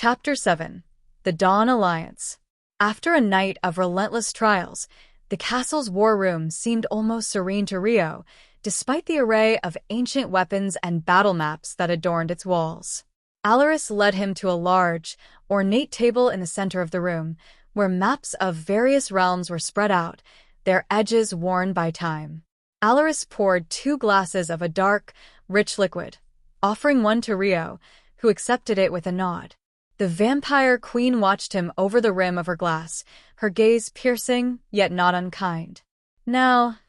Chapter 7. The Dawn Alliance. After a night of relentless trials, the castle's war room seemed almost serene to Ryo, despite the array of ancient weapons and battle maps that adorned its walls. Aleris led him to a large, ornate table in the center of the room, where maps of various realms were spread out, their edges worn by time. Aleris poured 2 glasses of a dark, rich liquid, offering one to Ryo, who accepted it with a nod. The vampire queen watched him over the rim of her glass, her gaze piercing, yet not unkind. "Now,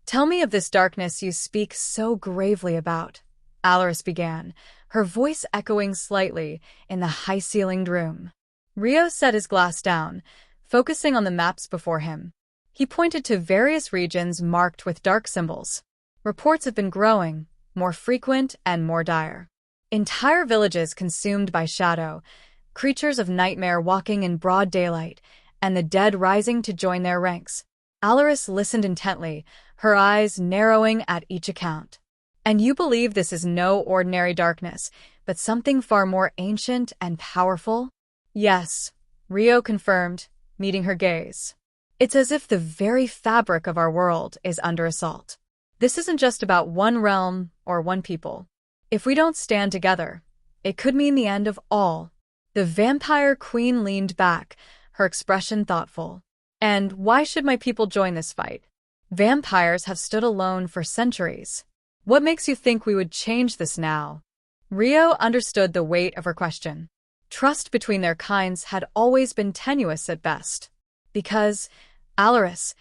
tell me of this darkness you speak so gravely about," Aleris began, her voice echoing slightly in the high-ceilinged room. Ryo set his glass down, focusing on the maps before him. He pointed to various regions marked with dark symbols. Reports have been growing, more frequent and more dire. Entire villages consumed by shadow, creatures of nightmare walking in broad daylight, and the dead rising to join their ranks. Aleris listened intently, her eyes narrowing at each account. "And you believe this is no ordinary darkness, but something far more ancient and powerful?" "Yes," Ryo confirmed, meeting her gaze. "It's as if the very fabric of our world is under assault. This isn't just about one realm or one people. If we don't stand together, it could mean the end of all." The vampire queen leaned back, her expression thoughtful. "And why should my people join this fight? Vampires have stood alone for centuries. What makes you think we would change this now?" Ryo understood the weight of her question. Trust between their kinds had always been tenuous at best. "Because, Aleris,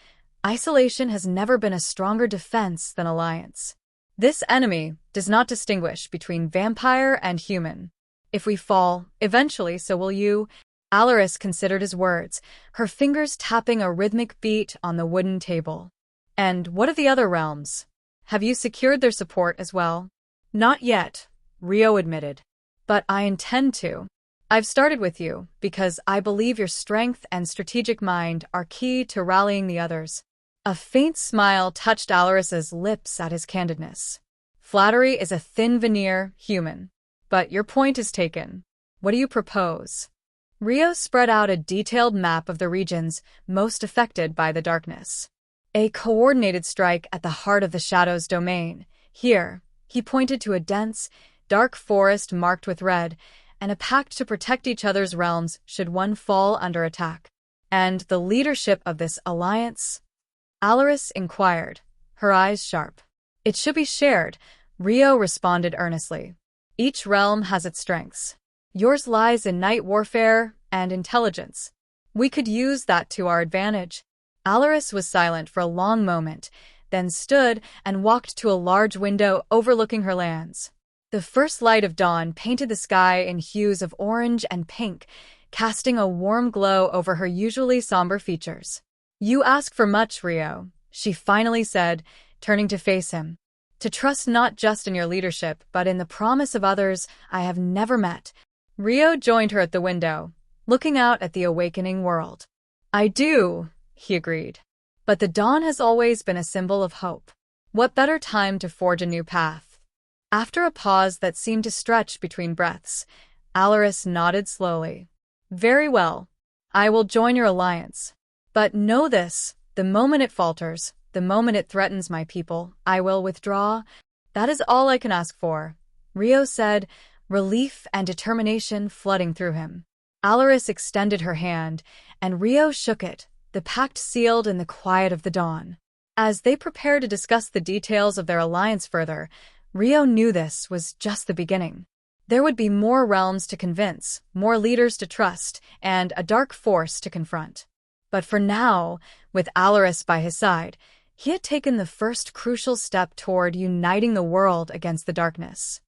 isolation has never been a stronger defense than alliance. This enemy does not distinguish between vampire and human. If we fall, eventually so will you." Aleris considered his words, her fingers tapping a rhythmic beat on the wooden table. "And what of the other realms? Have you secured their support as well?" "Not yet," Ryo admitted. "But I intend to. I've started with you because I believe your strength and strategic mind are key to rallying the others." A faint smile touched Aleris's lips at his candidness. "Flattery is a thin veneer, human. But your point is taken. What do you propose?" Ryo spread out a detailed map of the regions most affected by the darkness. "A coordinated strike at the heart of the Shadow's domain. Here," he pointed to a dense, dark forest marked with red, and a pact to protect each other's realms should one fall under attack. "And the leadership of this alliance?" Aleris inquired, her eyes sharp. "It should be shared," Ryo responded earnestly. "Each realm has its strengths. Yours lies in night warfare and intelligence. We could use that to our advantage." Aleris was silent for a long moment, then stood and walked to a large window overlooking her lands. The first light of dawn painted the sky in hues of orange and pink, casting a warm glow over her usually somber features. "You ask for much, Ryo," she finally said, turning to face him. "To trust not just in your leadership, but in the promise of others I have never met." Ryo joined her at the window, looking out at the awakening world. "I do," he agreed. "But the dawn has always been a symbol of hope. What better time to forge a new path?" After a pause that seemed to stretch between breaths, Aleris nodded slowly. "Very well. I will join your alliance. But know this, the moment it falters, the moment it threatens my people, I will withdraw. That is all I can ask for," Ryo said, relief and determination flooding through him. Aleris extended her hand, and Ryo shook it, the pact sealed in the quiet of the dawn. As they prepared to discuss the details of their alliance further, Ryo knew this was just the beginning. There would be more realms to convince, more leaders to trust, and a dark force to confront. But for now, with Aleris by his side, he had taken the first crucial step toward uniting the world against the darkness.